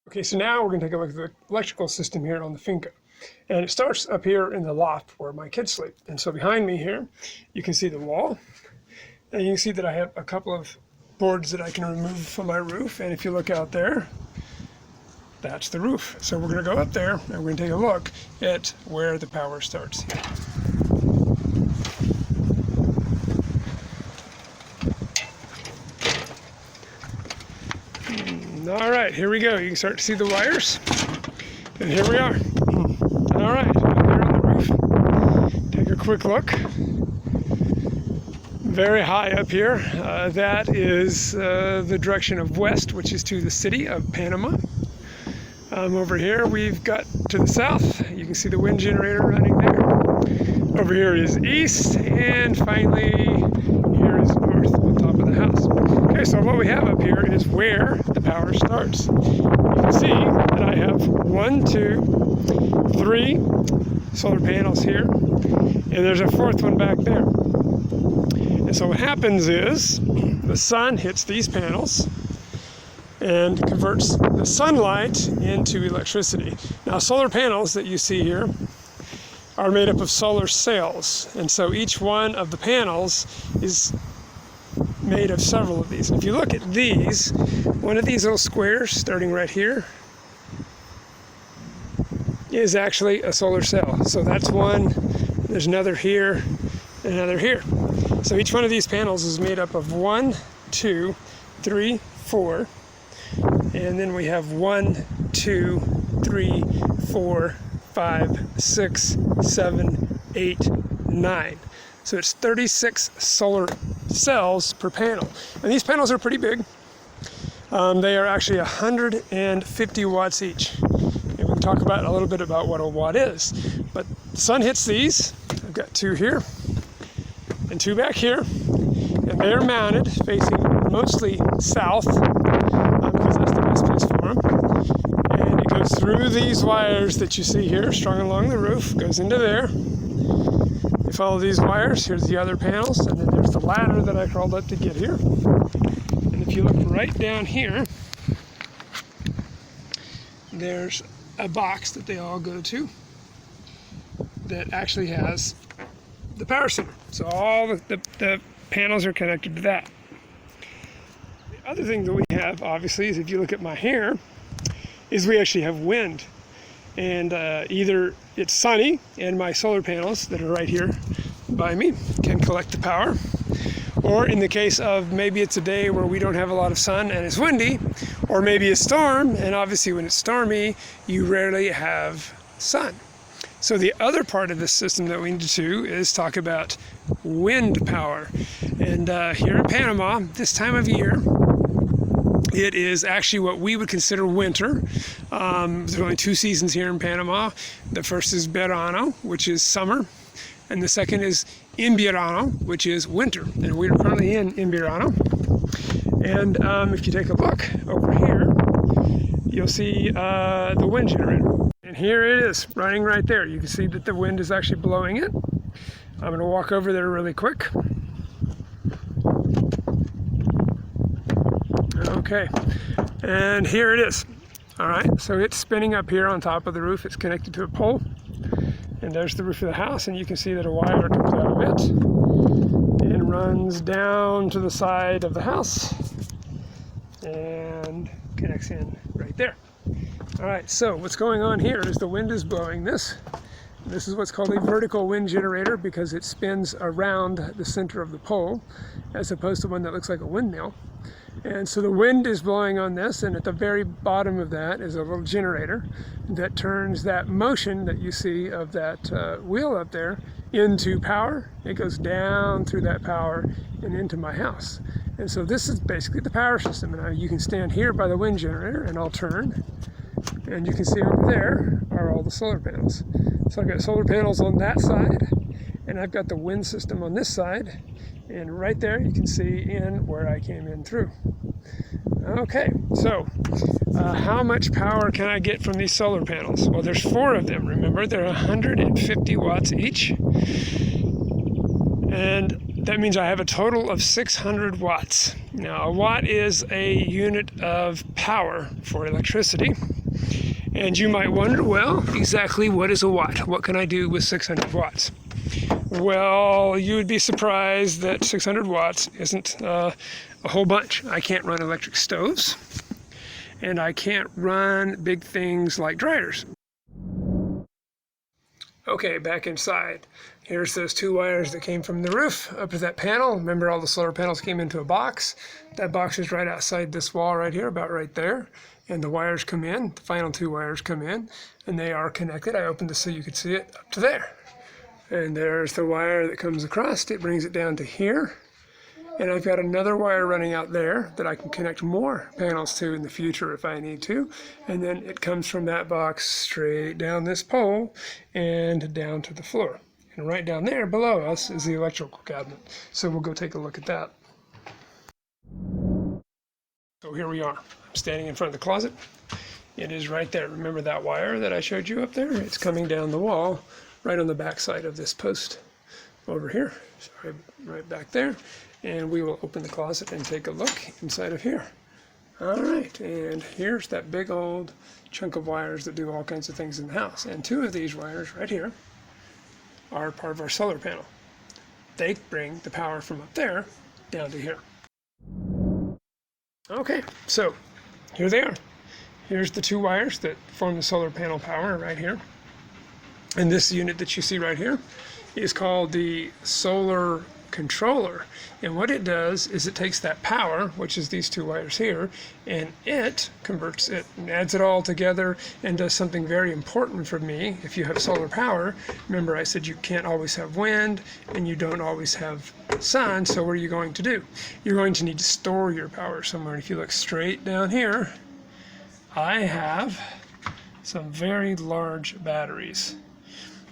Okay, so now we're going to take a look at the electrical system here on the Finca. And it starts up here in the loft where my kids sleep. And so behind me here, you can see the wall. And you can see that I have a couple of boards that I can remove from my roof. And if you look out there, that's the roof. So we're going to go up there and we're going to take a look at where the power starts here. All right, here we go. You can start to see the wires. And here we are. All right, there on the roof. Take a quick look. Very high up here. That is the direction of west, which is to the city of Panama. Over here, we've got to the south. You can see the wind generator running there. Over here is east, and finally, here is north on top of the house. Okay, so what we have up here is where the power starts. You can see that I have 1, 2, 3 solar panels here, and there's a fourth one back there. And so what happens is the sun hits these panels and converts the sunlight into electricity. Now, solar panels that you see here are made up of solar cells, and so each one of the panels is made of several of these. If you look at these, one of these little squares starting right here is actually a solar cell. So that's one, there's another here, and another here. So each one of these panels is made up of 1, 2, 3, 4, and then we have 1, 2, 3, 4, 5, 6, 7, 8, 9. So it's 36 solar cells per panel. And these panels are pretty big. They are actually 150 watts each. And we can talk about a little bit about what a watt is. But the sun hits these. I've got 2 here and 2 back here. And they're mounted facing mostly south because that's the best place for them. And it goes through these wires that you see here, strung along the roof, goes into there. You follow these wires, here's the other panels, and then there's the ladder that I crawled up to get here. And if you look right down here, there's a box that they all go to that actually has the power center. So all the panels are connected to that. The other thing that we have, obviously, is if you look at my hair, is we actually have wind. And either it's sunny and my solar panels that are right here by me can collect the power, or in the case of maybe it's a day where we don't have a lot of sun and it's windy, or maybe a storm, and obviously when it's stormy you rarely have sun. So the other part of this system that we need to do is talk about wind power. And here in Panama, this time of year, it is actually what we would consider winter. There's only 2 seasons here in Panama. The first is verano, which is summer, and the second is invierno, which is winter. And we are currently in invierno. And if you take a look over here, you'll see the wind generator. And here it is, running right there. You can see that the wind is actually blowing it. I'm going to walk over there really quick. Okay, and here it is. All right, so it's spinning up here on top of the roof. It's connected to a pole, and there's the roof of the house, and you can see that a wire comes out of it and runs down to the side of the house and connects in right there. All right, so what's going on here is the wind is blowing this. This is what's called a vertical wind generator because it spins around the center of the pole as opposed to one that looks like a windmill. And so the wind is blowing on this, and at the very bottom of that is a little generator that turns that motion that you see of that wheel up there into power. It goes down through that power and into my house. And so this is basically the power system. And you can stand here by the wind generator, and I'll turn, and you can see over there are all the solar panels. So I've got solar panels on that side, and I've got the wind system on this side. And right there you can see in where I came in through. Okay, so how much power can I get from these solar panels? Well, there's 4 of them, remember? They're 150 watts each. And that means I have a total of 600 watts. Now, a watt is a unit of power for electricity. And you might wonder, well, exactly what is a watt? What can I do with 600 watts? Well, you would be surprised that 600 watts isn't a whole bunch. I can't run electric stoves, and I can't run big things like dryers. Okay, back inside. Here's those 2 wires that came from the roof up to that panel. Remember, all the solar panels came into a box. That box is right outside this wall right here, about right there. And the wires come in, the final 2 wires come in, and they are connected. I opened this so you could see it up to there. And there's the wire that comes across. It brings it down to here. And I've got another wire running out there that I can connect more panels to in the future if I need to. And then it comes from that box straight down this pole and down to the floor. And right down there below us is the electrical cabinet. So we'll go take a look at that. So here we are. I'm standing in front of the closet. It is right there. Remember that wire that I showed you up there? It's coming down the wall right on the back side of this post over here. So right back there. And we will open the closet and take a look inside of here. All right, and here's that big old chunk of wires that do all kinds of things in the house. And 2 of these wires right here are part of our solar panel. They bring the power from up there down to here. Okay, so here they are. Here's the 2 wires that form the solar panel power right here. And this unit that you see right here is called the solar controller. And what it does is it takes that power, which is these 2 wires here, and it converts it and adds it all together and does something very important for me. If you have solar power, remember I said you can't always have wind and you don't always have sun, so what are you going to do? You're going to need to store your power somewhere. And if you look straight down here, I have some very large batteries.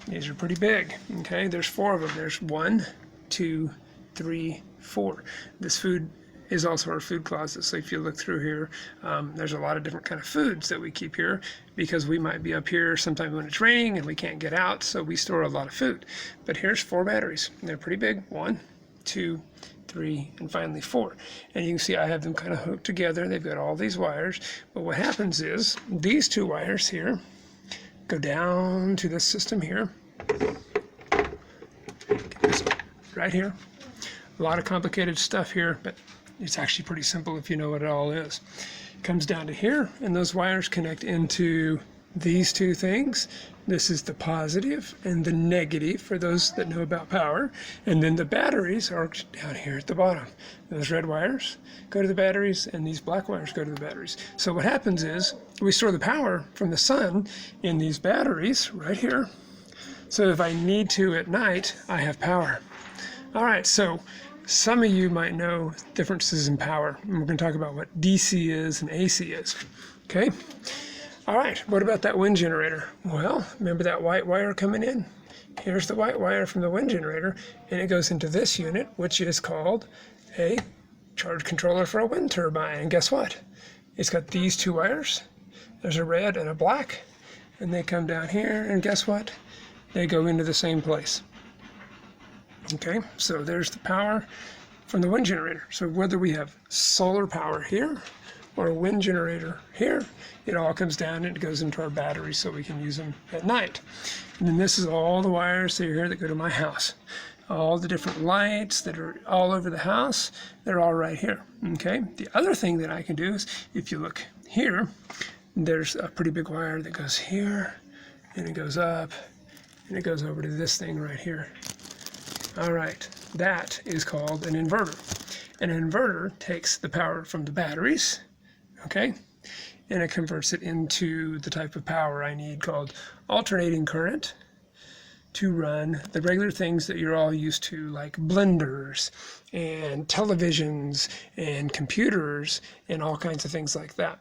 These are pretty big, okay? There's 4 of them. There's 1, 2, 3, 4. This food is also our food closet, so if you look through here, there's a lot of different kind of foods that we keep here because we might be up here sometime when it's raining and we can't get out, so we store a lot of food. But here's 4 batteries. They're pretty big. 1, 2, 3, and finally 4. And you can see I have them kind of hooked together. They've got all these wires, but what happens is these 2 wires here go down to this system here. Right here. A lot of complicated stuff here, but it's actually pretty simple if you know what it all is. It comes down to here, and those wires connect into these 2 things. This is the positive and the negative for those that know about power. And then the batteries are down here at the bottom. Those red wires go to the batteries, and these black wires go to the batteries. So what happens is we store the power from the sun in these batteries right here. So if I need to at night, I have power. All right, so some of you might know differences in power. And we're going to talk about what DC is and AC is. Okay? All right, what about that wind generator? Well, remember that white wire coming in? Here's the white wire from the wind generator, and it goes into this unit, which is called a charge controller for a wind turbine. And guess what? It's got these 2 wires. There's a red and a black, and they come down here, and guess what? They go into the same place. Okay, so there's the power from the wind generator. So whether we have solar power here or a wind generator here, it all comes down and it goes into our batteries so we can use them at night. And then this is all the wires that are here that go to my house. All the different lights that are all over the house, they're all right here. Okay, the other thing that I can do is if you look here, there's a pretty big wire that goes here and it goes up and it goes over to this thing right here. All right, that is called an inverter. An inverter takes the power from the batteries, okay, and it converts it into the type of power I need called alternating current to run the regular things that you're all used to, like blenders and televisions and computers and all kinds of things like that.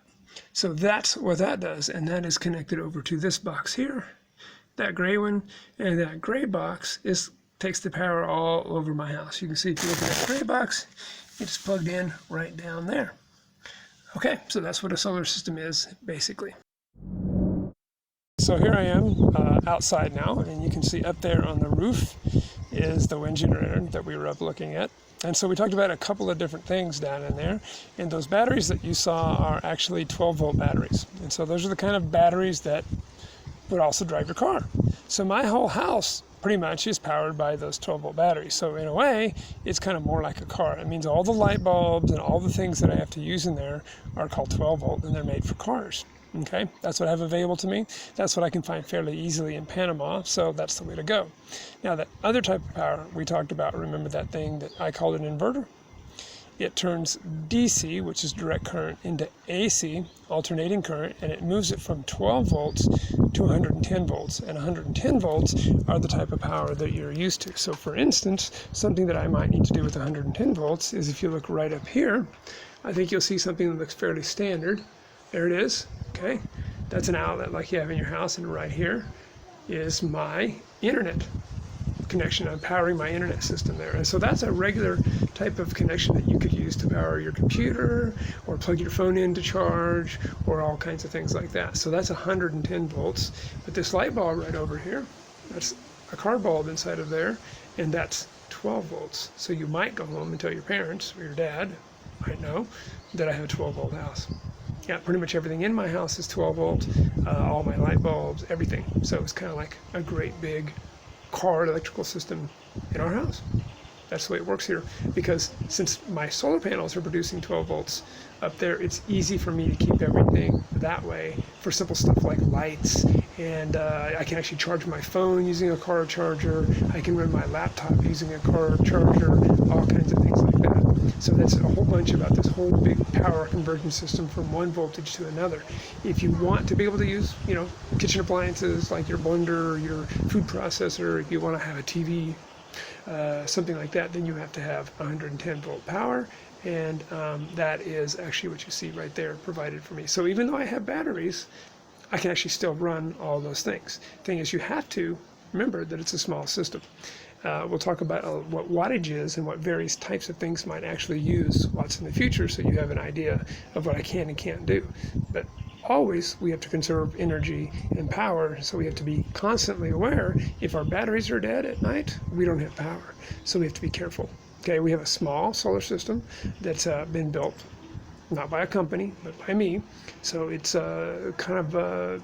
So that's what that does, and that is connected over to this box here, that gray one, and that gray box takes the power all over my house. You can see if you look at that gray box, it's plugged in right down there. Okay, so that's what a solar system is, basically. So here I am outside now, and you can see up there on the roof is the wind generator that we were up looking at. And so we talked about a couple of different things down in there. And those batteries that you saw are actually 12-volt batteries. And so those are the kind of batteries that would also drive your car. So my whole house pretty much is powered by those 12-volt batteries. So in a way, it's kind of more like a car. It means all the light bulbs and all the things that I have to use in there are called 12-volt, and they're made for cars. Okay, that's what I have available to me. That's what I can find fairly easily in Panama, so that's the way to go. Now, that other type of power we talked about, remember that thing that I called an inverter? It turns DC, which is direct current, into AC, alternating current, and it moves it from 12 volts to 110 volts. And 110 volts are the type of power that you're used to. So for instance, something that I might need to do with 110 volts is if you look right up here, I think you'll see something that looks fairly standard. There it is, okay? That's an outlet like you have in your house, and right here is my internet connection. I'm powering my internet system there. And so that's a regular type of connection that you could use to power your computer or plug your phone in to charge or all kinds of things like that. So that's 110 volts. But this light bulb right over here, that's a car bulb inside of there, and that's 12 volts. So you might go home and tell your parents or your dad, might know, that I have a 12-volt house. Yeah, pretty much everything in my house is 12 volt, all my light bulbs, everything. So it's kind of like a great big car electrical system in our house. That's the way it works here, because since my solar panels are producing 12 volts up there, it's easy for me to keep everything that way for simple stuff like lights, and I can actually charge my phone using a car charger. I can run my laptop using a car charger, all kinds of things like that. So that's a whole bunch about this whole big power conversion system from one voltage to another. If you want to be able to use, kitchen appliances like your blender, your food processor, if you want to have a TV, something like that, then you have to have 110 volt power, and that is actually what you see right there provided for me. So even though I have batteries, I can actually still run all those things. Thing is, you have to remember that it's a small system. We'll talk about what wattage is and what various types of things might actually use watts in the future, so you have an idea of what I can and can't do. But always we have to conserve energy and power, so we have to be constantly aware. If our batteries are dead at night, we don't have power, so we have to be careful. Okay, we have a small solar system that's been built, not by a company, but by me. So it's kind of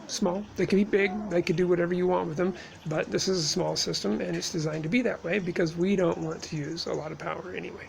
small. They can be big, they could do whatever you want with them, but this is a small system, and it's designed to be that way because we don't want to use a lot of power anyway.